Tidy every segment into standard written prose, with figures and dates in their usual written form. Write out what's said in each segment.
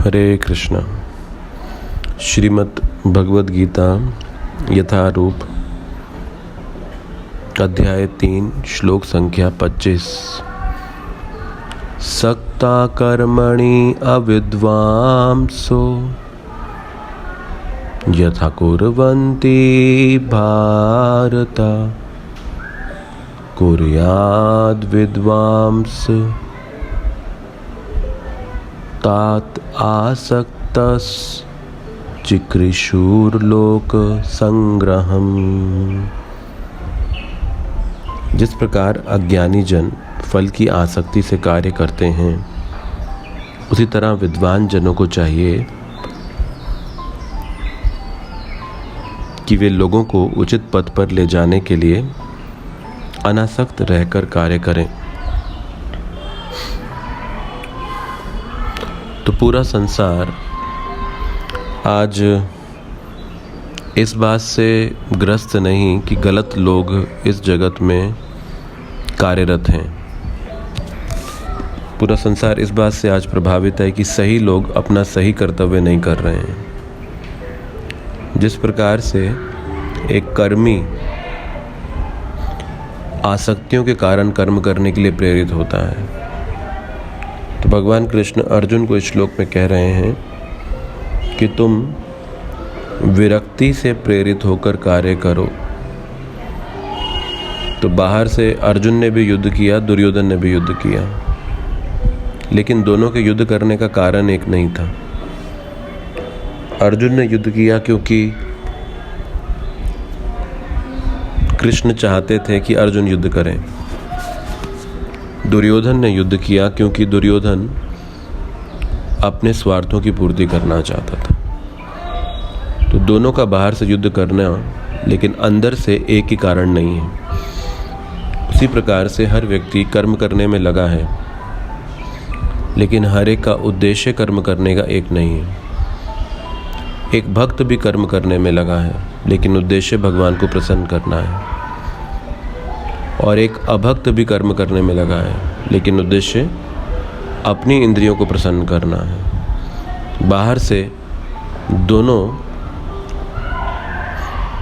हरे कृष्णा। श्रीमद् भगवद गीता यथारूप अध्याय 3 श्लोक संख्या 25। सक्ता कर्मणि अविद्वांसो यथा कुर्वन्ति भारत कुर्याद् विद्वांस तात आसक्तस् चिक्रिशुर्लोक संग्रहम्। जिस प्रकार अज्ञानी जन फल की आसक्ति से कार्य करते हैं, उसी तरह विद्वान जनों को चाहिए कि वे लोगों को उचित पथ पर ले जाने के लिए अनासक्त रहकर कार्य करें। तो पूरा संसार आज इस बात से ग्रस्त नहीं कि गलत लोग इस जगत में कार्यरत हैं। पूरा संसार इस बात से आज प्रभावित है कि सही लोग अपना सही कर्तव्य नहीं कर रहे हैं। जिस प्रकार से एक कर्मी आसक्तियों के कारण कर्म करने के लिए प्रेरित होता है, तो भगवान कृष्ण अर्जुन को इस श्लोक में कह रहे हैं कि तुम विरक्ति से प्रेरित होकर कार्य करो। तो बाहर से अर्जुन ने भी युद्ध किया, दुर्योधन ने भी युद्ध किया, लेकिन दोनों के युद्ध करने का कारण एक नहीं था। अर्जुन ने युद्ध किया क्योंकि कृष्ण चाहते थे कि अर्जुन युद्ध करें। दुर्योधन ने युद्ध किया क्योंकि दुर्योधन अपने स्वार्थों की पूर्ति करना चाहता था। तो दोनों का बाहर से युद्ध करना, लेकिन अंदर से एक ही कारण नहीं है। उसी प्रकार से हर व्यक्ति कर्म करने में लगा है, लेकिन हर एक का उद्देश्य कर्म करने का एक नहीं है। एक भक्त भी कर्म करने में लगा है, लेकिन उद्देश्य भगवान को प्रसन्न करना है। और एक अभक्त भी कर्म करने में लगा है, लेकिन उद्देश्य अपनी इंद्रियों को प्रसन्न करना है। बाहर से दोनों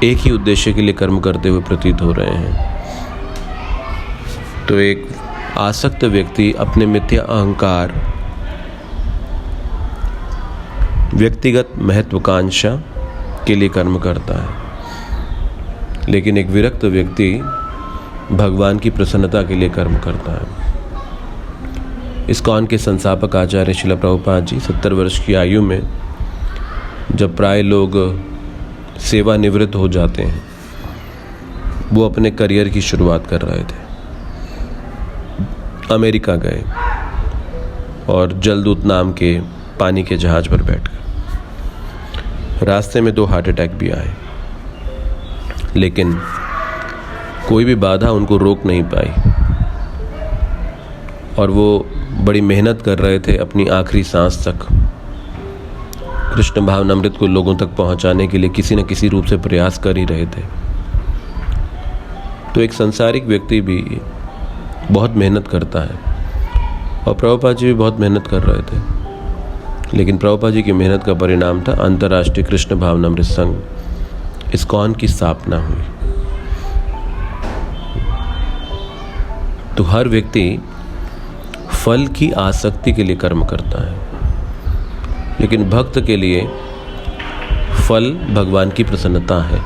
एक ही उद्देश्य के लिए कर्म करते हुए प्रतीत हो रहे हैं। तो एक आसक्त व्यक्ति अपने मिथ्या अहंकार, व्यक्तिगत महत्वाकांक्षा के लिए कर्म करता है, लेकिन एक विरक्त व्यक्ति भगवान की प्रसन्नता के लिए कर्म करता है। इस्कॉन के संस्थापक आचार्य श्रील प्रभुपाद जी 70 वर्ष की आयु में जब प्राय लोग सेवानिवृत्त हो जाते हैं, वो अपने करियर की शुरुआत कर रहे थे। अमेरिका गए और जलदूत नाम के पानी के जहाज पर बैठ गए। रास्ते में 2 हार्ट अटैक भी आए, लेकिन कोई भी बाधा उनको रोक नहीं पाई, और वो बड़ी मेहनत कर रहे थे अपनी आखिरी सांस तक। कृष्ण भावनामृत को लोगों तक पहुंचाने के लिए किसी न किसी रूप से प्रयास कर ही रहे थे। तो एक सांसारिक व्यक्ति भी बहुत मेहनत करता है, और प्रभुपाद जी भी बहुत मेहनत कर रहे थे, लेकिन प्रभुपाद जी की मेहनत का परिणाम था अंतर्राष्ट्रीय कृष्ण भावनामृत संघ, इस्कॉन की स्थापना हुई। तो हर व्यक्ति फल की आसक्ति के लिए कर्म करता है, लेकिन भक्त के लिए फल भगवान की प्रसन्नता है।